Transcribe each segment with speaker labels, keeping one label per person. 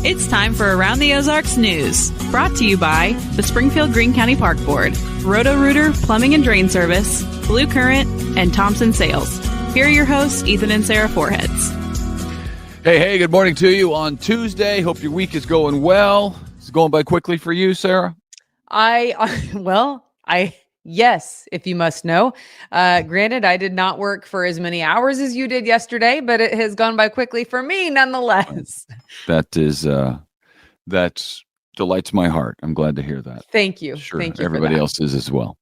Speaker 1: It's time for Around the Ozarks News, brought to you by the Springfield Greene County Park Board, Roto-Rooter Plumbing and Drain Service, Blue Current, and Thompson Sales. Here are your hosts, Ethan and Sarah Foreheads.
Speaker 2: Hey, good morning to you on Tuesday. Hope your week is going well. It's going by quickly for you, Sarah?
Speaker 3: Yes, if you must know. Granted, I did not work for as many hours as you did yesterday, but it has gone by quickly for me nonetheless.
Speaker 2: That delights my heart. I'm glad to hear that.
Speaker 3: Thank you.
Speaker 2: Sure,
Speaker 3: Thank you.
Speaker 2: everybody else is as well.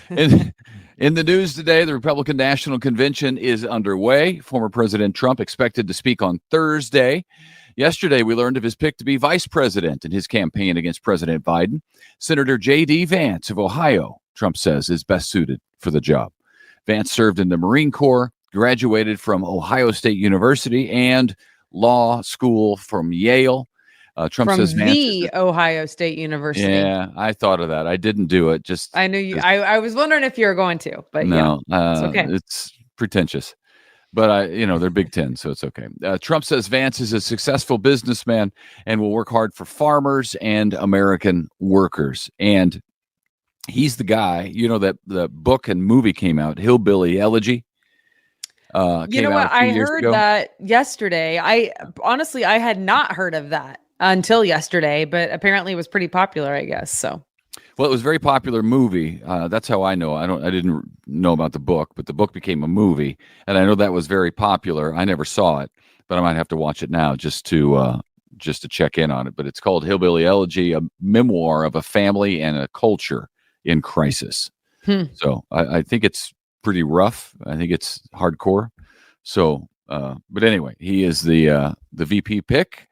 Speaker 2: In the news today, the Republican National Convention is underway. Former President Trump expected to speak on Thursday. Yesterday, we learned of his pick to be vice president in his campaign against President Biden. Senator J.D. Vance of Ohio, Trump says, is best suited for the job. Vance served in the Marine Corps, graduated from Ohio State University and law school from Yale. Trump says Vance
Speaker 3: the Ohio State University.
Speaker 2: Yeah, I thought of that. I didn't do it.
Speaker 3: I knew you. I was wondering if you were going to, but
Speaker 2: no,
Speaker 3: it's okay.
Speaker 2: It's pretentious. But they're Big Ten, so it's okay. Trump says Vance is a successful businessman and will work hard for farmers and American workers. And he's the guy, that the book and movie came out, Hillbilly Elegy.
Speaker 3: You know what? I heard that yesterday. I had not heard of that until yesterday, but apparently it was pretty popular, I guess. So.
Speaker 2: Well, it was a very popular movie. That's how I know. I didn't know about the book, but the book became a movie, and I know that was very popular. I never saw it, but I might have to watch it now just to check in on it. But it's called Hillbilly Elegy, a memoir of a family and a culture in crisis. So I think it's pretty rough. I think it's hardcore. So, but anyway, he is the VP pick,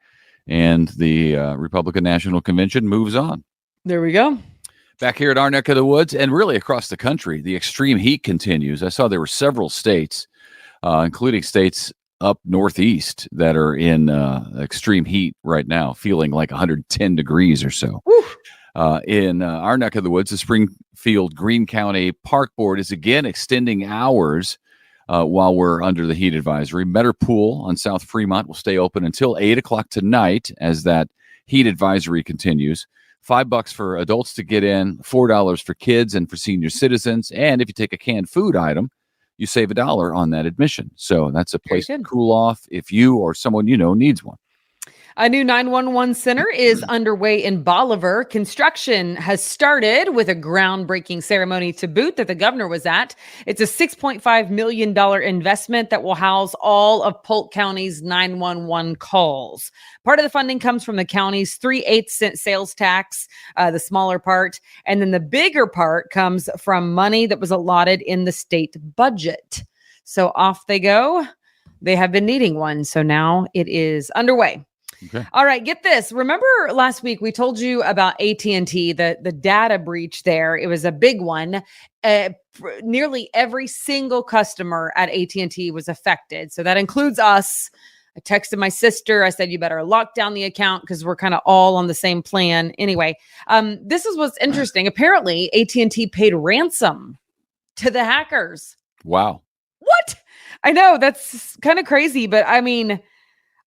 Speaker 2: and the Republican National Convention moves on.
Speaker 3: There we go.
Speaker 2: Back here at our neck of the woods and really across the country, the extreme heat continues. I saw there were several states, including states up northeast, that are in extreme heat right now, feeling like 110 degrees or so. In our neck of the woods, the Springfield Greene County Park Board is again extending hours while we're under the heat advisory. Metter Pool on South Fremont will stay open until 8 o'clock tonight as that heat advisory continues. $5 for adults to get in, $4 for kids and for senior citizens. And if you take a canned food item, you save $1 on that admission. So that's a place to cool off if you or someone you know needs one.
Speaker 3: A new 911 center is underway in Bolivar. Construction has started with a groundbreaking ceremony to boot that the governor was at. It's a $6.5 million investment that will house all of Polk County's 911 calls. Part of the funding comes from the county's 3/8 sales tax, the smaller part. And then the bigger part comes from money that was allotted in the state budget. So off they go. They have been needing one. So now it is underway.
Speaker 2: Okay.
Speaker 3: All right, get this. Remember last week we told you about AT&T, the data breach there. It was a big one. Nearly every single customer at AT&T was affected. So that includes us. I texted my sister. I said, you better lock down the account because we're kind of all on the same plan. Anyway, this is what's interesting. Apparently, AT&T paid ransom to the hackers.
Speaker 2: Wow.
Speaker 3: What? I know, that's kind of crazy, but I mean,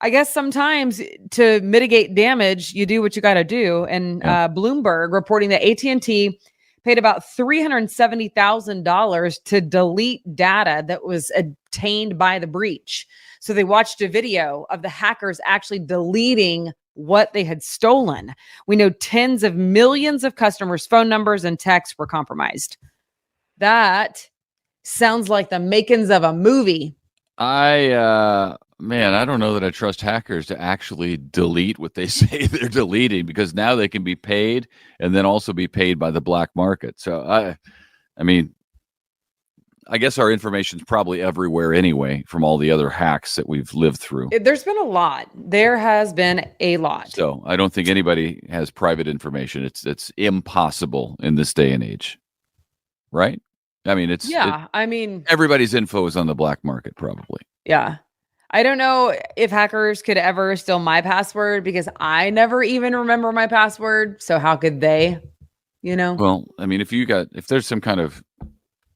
Speaker 3: I guess sometimes to mitigate damage, you do what you got to do. And Bloomberg reporting that AT&T paid about $370,000 to delete data that was obtained by the breach. So they watched a video of the hackers actually deleting what they had stolen. We know tens of millions of customers' phone numbers and texts were compromised. That sounds like the makings of a movie.
Speaker 2: I don't know that I trust hackers to actually delete what they say they're deleting, because now they can be paid and then also be paid by the black market. So I guess our information's probably everywhere anyway from all the other hacks that we've lived through.
Speaker 3: There's been a lot. There has been a lot.
Speaker 2: So I don't think anybody has private information. It's impossible in this day and age. Right? I mean, everybody's info is on the black market probably.
Speaker 3: Yeah. I don't know if hackers could ever steal my password because I never even remember my password. So how could they, Well,
Speaker 2: I mean, if there's some kind of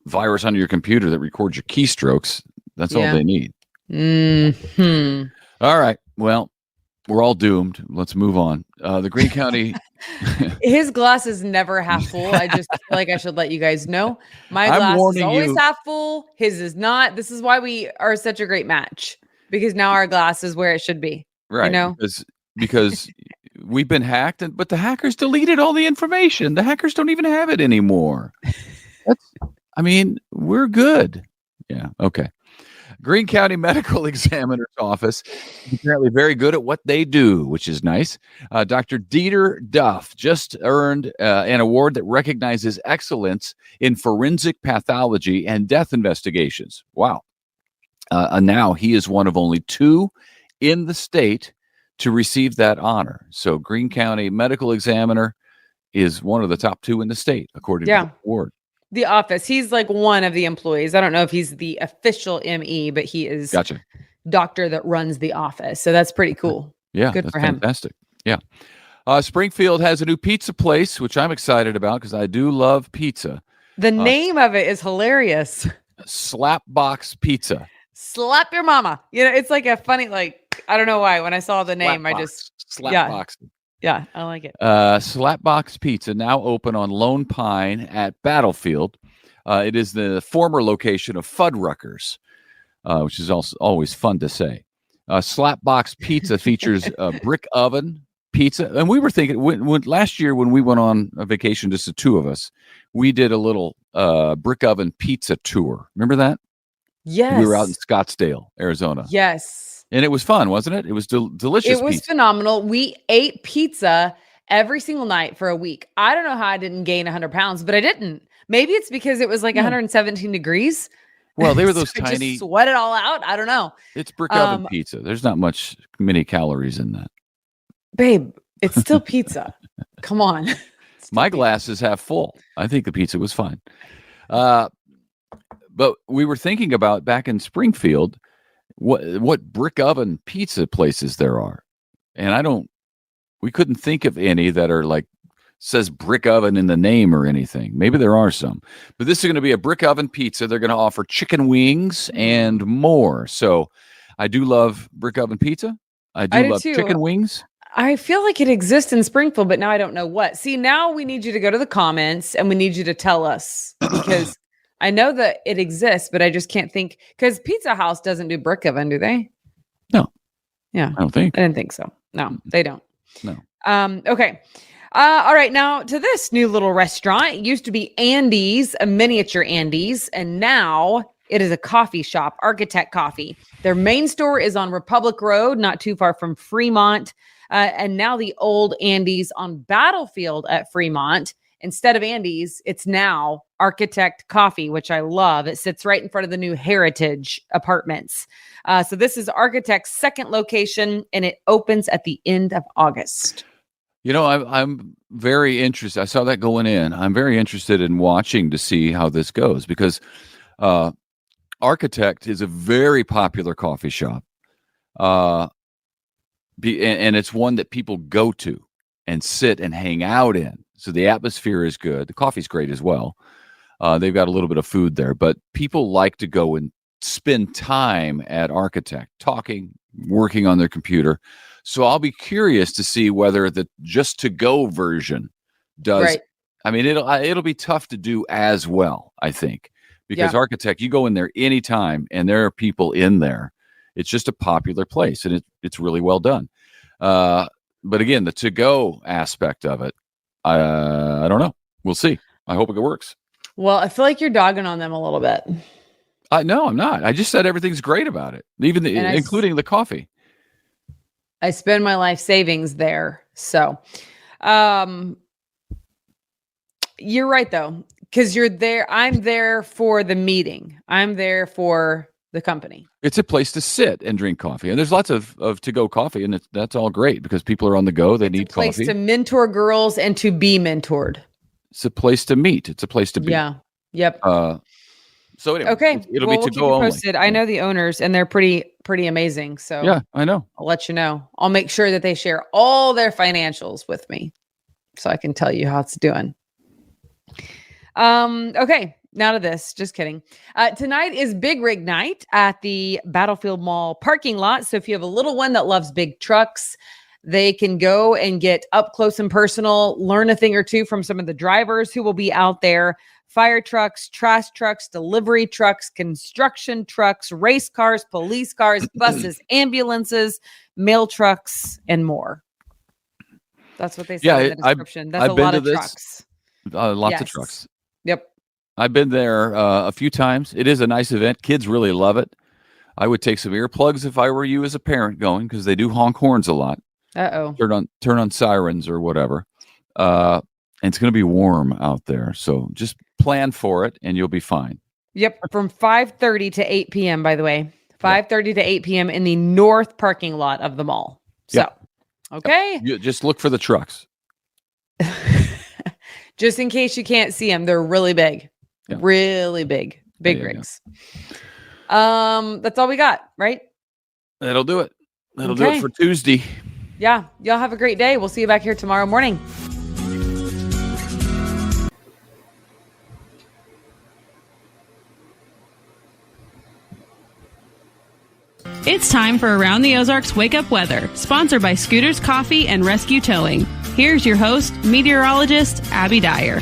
Speaker 2: virus on your computer that records your keystrokes, that's all they need.
Speaker 3: Mm-hmm.
Speaker 2: All right. Well, We're all doomed. Let's move on. The Greene County.
Speaker 3: His glass is never half full. I just feel like I should let you guys know. My
Speaker 2: I'm
Speaker 3: glass is
Speaker 2: warning
Speaker 3: always
Speaker 2: you.
Speaker 3: half full. His is not. This is why we are such a great match, because now our glass is where it should be.
Speaker 2: Right.
Speaker 3: You know?
Speaker 2: Because we've been hacked, but the hackers deleted all the information. The hackers don't even have it anymore. We're good. Yeah. Okay. Greene County Medical Examiner's Office is apparently very good at what they do, which is nice. Dr. Dieter Duff just earned an award that recognizes excellence in forensic pathology and death investigations. Wow. And now he is one of only 2 in the state to receive that honor. So Greene County Medical Examiner is one of the top 2 in the state, according to the award.
Speaker 3: The office. He's like one of the employees. I don't know if he's the official ME, but he is doctor that runs the office. So that's pretty cool.
Speaker 2: Yeah,
Speaker 3: good
Speaker 2: that's
Speaker 3: for him.
Speaker 2: Fantastic. Yeah. Springfield has a new pizza place, which I'm excited about because I do love pizza.
Speaker 3: The name of it is hilarious.
Speaker 2: Slapbox Pizza.
Speaker 3: Slap your mama. It's like a funny, I don't know why. When I saw the name,
Speaker 2: Slapbox.
Speaker 3: I just
Speaker 2: Slapbox.
Speaker 3: Yeah, I like it.
Speaker 2: Slapbox Pizza, now open on Lone Pine at Battlefield. It is the former location of Fuddruckers, which is also always fun to say. Slapbox Pizza features a brick oven pizza. And we were thinking, when last year when we went on a vacation, just the 2 of us, we did a little brick oven pizza tour. Remember that?
Speaker 3: Yes.
Speaker 2: We were out in Scottsdale, Arizona.
Speaker 3: Yes.
Speaker 2: And it was fun, wasn't it? It was delicious.
Speaker 3: It was phenomenal. We ate pizza every single night for a week. I don't know how I didn't gain 100 pounds, but I didn't. Maybe it's because it was 117 degrees.
Speaker 2: Well, they were those
Speaker 3: so
Speaker 2: tiny.
Speaker 3: Just sweat it all out. I don't know.
Speaker 2: It's brick oven pizza. There's not many calories in that.
Speaker 3: Babe, it's still pizza. Come on.
Speaker 2: My glass is half full. I think the pizza was fine. But we were thinking about back in Springfield, what brick oven pizza places there are. And we couldn't think of any that are says brick oven in the name or anything. Maybe there are some, but this is going to be a brick oven pizza. They're going to offer chicken wings and more. So I do love brick oven pizza. I do love chicken wings.
Speaker 3: I feel like it exists in Springfield, but now I don't know what. See, now we need you to go to the comments and we need you to tell us, because I know that it exists, but I just can't think, because Pizza House doesn't do brick oven, do they?
Speaker 2: No.
Speaker 3: Yeah.
Speaker 2: I don't think.
Speaker 3: I didn't think so. No, they don't.
Speaker 2: No.
Speaker 3: Okay. All right. Now to this new little restaurant. It used to be Andy's, a miniature Andy's, and now it is a coffee shop, Architect Coffee. Their main store is on Republic Road, not too far from Fremont. And now the old Andy's on Battlefield at Fremont. Instead of Andy's, it's now Architect Coffee, which I love. It sits right in front of the new Heritage Apartments. So this is Architect's second location, and it opens at the end of August.
Speaker 2: I'm very interested. I saw that going in. I'm very interested in watching to see how this goes, because Architect is a very popular coffee shop. And it's one that people go to and sit and hang out in. So the atmosphere is good. The coffee's great as well. They've got a little bit of food there, but people like to go and spend time at Architect, talking, working on their computer. So I'll be curious to see whether the just to go version does.
Speaker 3: Right.
Speaker 2: I mean, it'll be tough to do as well, I think, because Architect, you go in there anytime and there are people in there. It's just a popular place, and it's really well done. But again, the to go aspect of it, I don't know. We'll see. I hope it works.
Speaker 3: Well, I feel like you're dogging on them a little bit.
Speaker 2: No, I'm not. I just said everything's great about it, even including the coffee.
Speaker 3: I spend my life savings there. So you're right, though, because you're there. I'm there for the meeting. I'm there for the company.
Speaker 2: It's a place to sit and drink coffee. And there's lots of to-go coffee, and that's all great because people are on the go. They need coffee.
Speaker 3: It's a place to mentor girls and to be mentored.
Speaker 2: It's a place to meet. It's a place to be.
Speaker 3: Yeah. Yep.
Speaker 2: So anyway,
Speaker 3: okay.
Speaker 2: It'll
Speaker 3: we'll
Speaker 2: be to
Speaker 3: keep
Speaker 2: go
Speaker 3: you
Speaker 2: only.
Speaker 3: posted. I know the owners, and they're pretty amazing. So
Speaker 2: yeah, I know.
Speaker 3: I'll let you know. I'll make sure that they share all their financials with me, so I can tell you how it's doing. Okay. None of this. Just kidding. Tonight is Big Rig Night at the Battlefield Mall parking lot. So if you have a little one that loves big trucks, they can go and get up close and personal, learn a thing or two from some of the drivers who will be out there. Fire trucks, trash trucks, delivery trucks, construction trucks, race cars, police cars, buses, ambulances, mail trucks, and more. That's what they say in the description. That's
Speaker 2: I've
Speaker 3: a
Speaker 2: been
Speaker 3: lot
Speaker 2: to
Speaker 3: of
Speaker 2: this.
Speaker 3: trucks.
Speaker 2: Lots of trucks.
Speaker 3: Yep.
Speaker 2: I've been there a few times. It is a nice event. Kids really love it. I would take some earplugs if I were you as a parent going, because they do honk horns a lot. Turn on sirens or whatever. And it's going to be warm out there. So just plan for it and you'll be fine.
Speaker 3: Yep. From 5:30 to 8 p.m., by the way. 5:30 to 8 p.m. in the north parking lot of the mall. So, okay.
Speaker 2: You just look for the trucks.
Speaker 3: Just in case you can't see them. They're really big. Yeah. Really big. Big rigs. That's all we got, right?
Speaker 2: That'll do it. That'll do it for Tuesday.
Speaker 3: Yeah. Y'all have a great day. We'll see you back here tomorrow morning.
Speaker 1: It's time for Around the Ozarks Wake Up Weather, sponsored by Scooters Coffee and Rescue Towing. Here's your host, meteorologist Abby Dyer.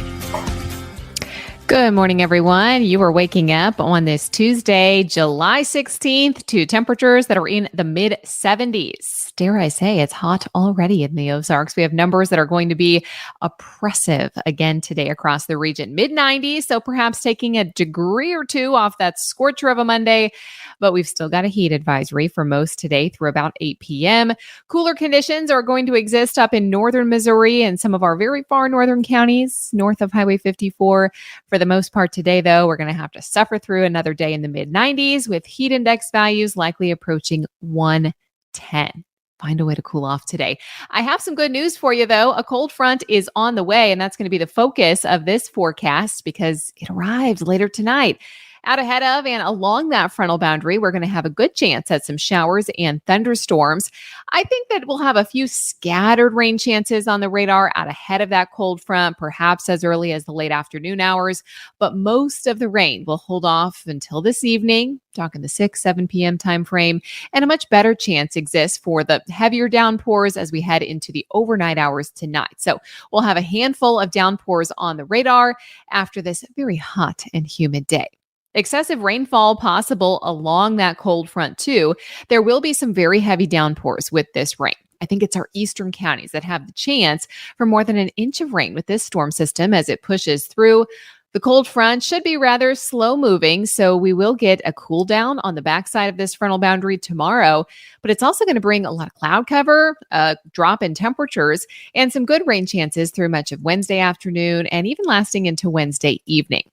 Speaker 4: Good morning, everyone. You are waking up on this Tuesday, July 16th, to temperatures that are in the mid-70s. Dare I say, it's hot already in the Ozarks. We have numbers that are going to be oppressive again today across the region. Mid-90s, so perhaps taking a degree or two off that scorcher of a Monday, but we've still got a heat advisory for most today through about 8 p.m. Cooler conditions are going to exist up in northern Missouri and some of our very far northern counties north of Highway 54. For the most part today, though, we're going to have to suffer through another day in the mid-90s with heat index values likely approaching 110. Find a way to cool off today. I have some good news for you, though. A cold front is on the way, and that's going to be the focus of this forecast because it arrives later tonight. Out ahead of and along that frontal boundary, we're going to have a good chance at some showers and thunderstorms. I think that we'll have a few scattered rain chances on the radar out ahead of that cold front, perhaps as early as the late afternoon hours. But most of the rain will hold off until this evening, talking the 6, 7 p.m. time frame, and a much better chance exists for the heavier downpours as we head into the overnight hours tonight. So we'll have a handful of downpours on the radar after this very hot and humid day. Excessive rainfall possible along that cold front too. There will be some very heavy downpours with this rain. I think it's our eastern counties that have the chance for more than an inch of rain with this storm system as it pushes through. The cold front should be rather slow moving, so we will get a cool down on the backside of this frontal boundary tomorrow, but it's also going to bring a lot of cloud cover, a drop in temperatures, and some good rain chances through much of Wednesday afternoon and even lasting into Wednesday evening.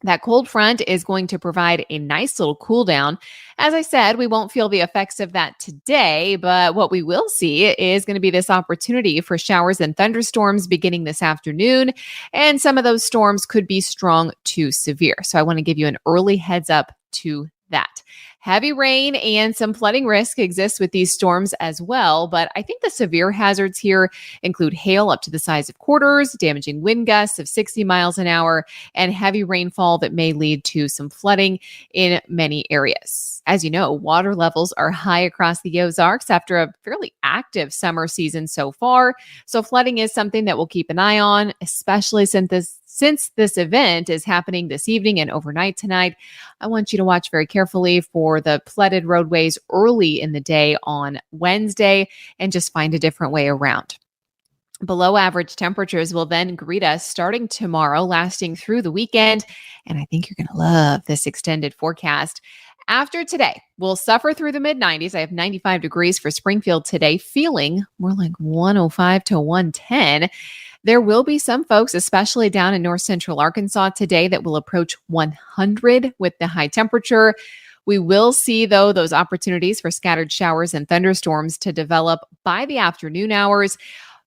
Speaker 4: That cold front is going to provide a nice little cool down. As I said, we won't feel the effects of that today, but what we will see is going to be this opportunity for showers and thunderstorms beginning this afternoon. And some of those storms could be strong to severe. So I want to give you an early heads up to that. Heavy rain and some flooding risk exists with these storms as well, but I think the severe hazards here include hail up to the size of quarters, damaging wind gusts of 60 miles an hour, and heavy rainfall that may lead to some flooding in many areas. As you know, water levels are high across the Ozarks after a fairly active summer season so far, so flooding is something that we'll keep an eye on, especially since this event is happening this evening and overnight tonight. I want you to watch very carefully for the flooded roadways early in the day on Wednesday and just find a different way around. Below average temperatures will then greet us starting tomorrow, lasting through the weekend. And I think you're going to love this extended forecast. After today, we'll suffer through the mid-90s. I have 95 degrees for Springfield today, feeling more like 105 to 110. There will be some folks, especially down in north central Arkansas today, that will approach 100 with the high temperature. We will see, though, those opportunities for scattered showers and thunderstorms to develop by the afternoon hours.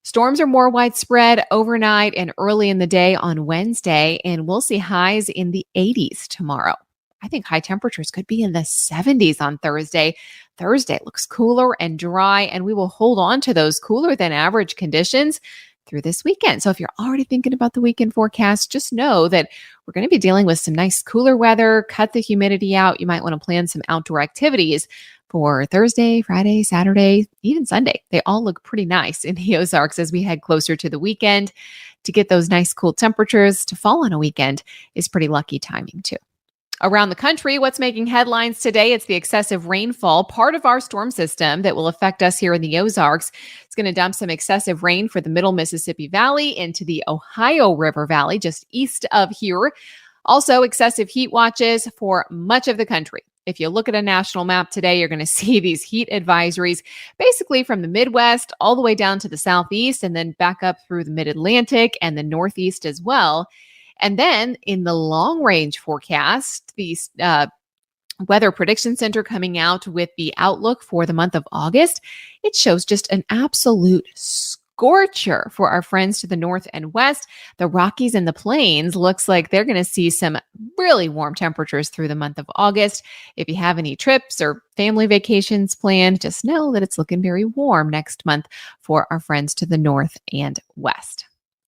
Speaker 4: Storms are more widespread overnight and early in the day on Wednesday, and we'll see highs in the 80s tomorrow. I think high temperatures could be in the 70s on Thursday. Thursday looks cooler and dry, and we will hold on to those cooler than average conditions through this weekend. So if you're already thinking about the weekend forecast, just know that we're going to be dealing with some nice cooler weather. Cut the humidity out. You might want to plan some outdoor activities for Thursday, Friday, Saturday, even Sunday. They all look pretty nice in the Ozarks as we head closer to the weekend. To get those nice cool temperatures to fall on a weekend is pretty lucky timing too. Around the country, what's making headlines today? It's the excessive rainfall, part of our storm system that will affect us here in the Ozarks. It's going to dump some excessive rain for the middle Mississippi Valley into the Ohio River Valley, just east of here. Also, excessive heat watches for much of the country. If you look at a national map today, you're going to see these heat advisories basically from the Midwest all the way down to the Southeast and then back up through the Mid-Atlantic and the Northeast as well. And then in the long range forecast, the Weather Prediction Center coming out with the outlook for the month of August, it shows just an absolute scorcher for our friends to the north and west. The Rockies and the Plains looks like they're going to see some really warm temperatures through the month of August. If you have any trips or family vacations planned, just know that it's looking very warm next month for our friends to the north and west.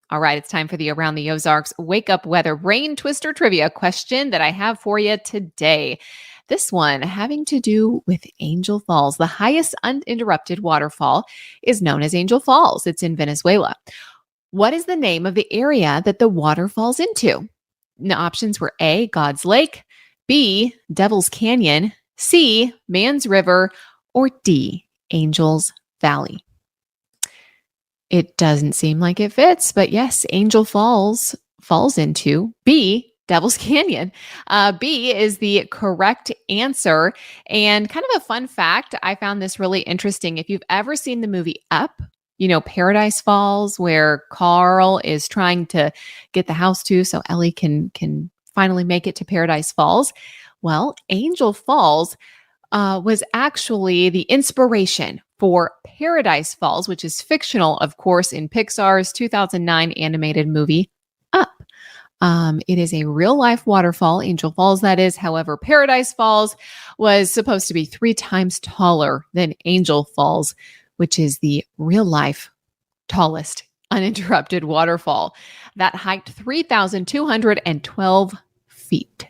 Speaker 4: All right, it's time for the Around the Ozarks Wake Up Weather Brain Twister Trivia question that I have for you today. This one having to do with Angel Falls. The highest uninterrupted waterfall is known as Angel Falls. It's in Venezuela. What is the name of the area that the water falls into? The options were A, God's Lake, B, Devil's Canyon, C, Man's River, or D, Angel's Valley. It doesn't seem like it fits, but yes, Angel Falls falls into B, Devil's Canyon. B is the correct answer. And kind of a fun fact, I found this really interesting. If you've ever seen the movie Up, you know, Paradise Falls, where Carl is trying to get the house to so Ellie can finally make it to Paradise Falls. Well, Angel Falls was actually the inspiration for Paradise Falls, which is fictional, of course, in Pixar's 2009 animated movie Up. It is a real-life waterfall, Angel Falls, that is. However, Paradise Falls was supposed to be 3 times taller than Angel Falls, which is the real-life tallest uninterrupted waterfall. That hiked 3,212 feet.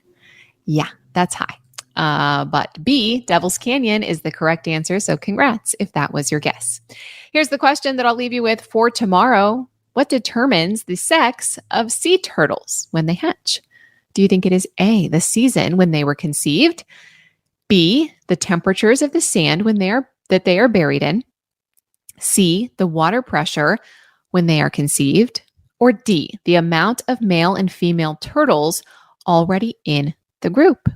Speaker 4: Yeah, that's high. But B, Devil's Canyon, is the correct answer. So congrats if that was your guess. Here's the question that I'll leave you with for tomorrow. What determines the sex of sea turtles when they hatch? Do you think it is A, the season when they were conceived, B, the temperatures of the sand when they are buried in, C, the water pressure when they are conceived, or D, the amount of male and female turtles already in the group?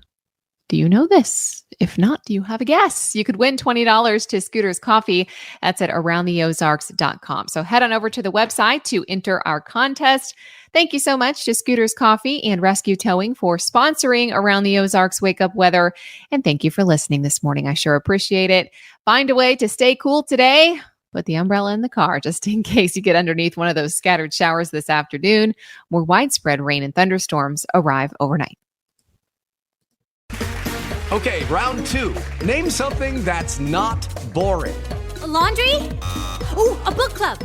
Speaker 4: Do you know this? If not, do you have a guess? You could win $20 to Scooter's Coffee. That's at aroundtheozarks.com. So head on over to the website to enter our contest. Thank you so much to Scooter's Coffee and Rescue Towing for sponsoring Around the Ozarks Wake Up Weather. And thank you for listening this morning. I sure appreciate it. Find a way to stay cool today. Put the umbrella in the car just in case you get underneath one of those scattered showers this afternoon. More widespread rain and thunderstorms arrive overnight.
Speaker 5: Okay, round 2. Name something that's not boring.
Speaker 6: A laundry? Ooh, a book club.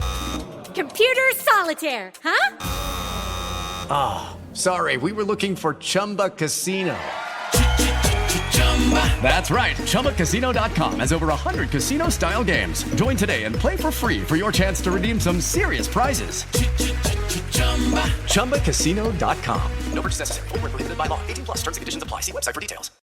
Speaker 6: Computer solitaire, huh?
Speaker 5: Ah, sorry, we were looking for Chumba Casino. That's right, ChumbaCasino.com has over 100 casino-style games. Join today and play for free for your chance to redeem some serious prizes. ChumbaCasino.com. No purchase necessary. Void where prohibited by law. 18+ terms and conditions apply. See website for details.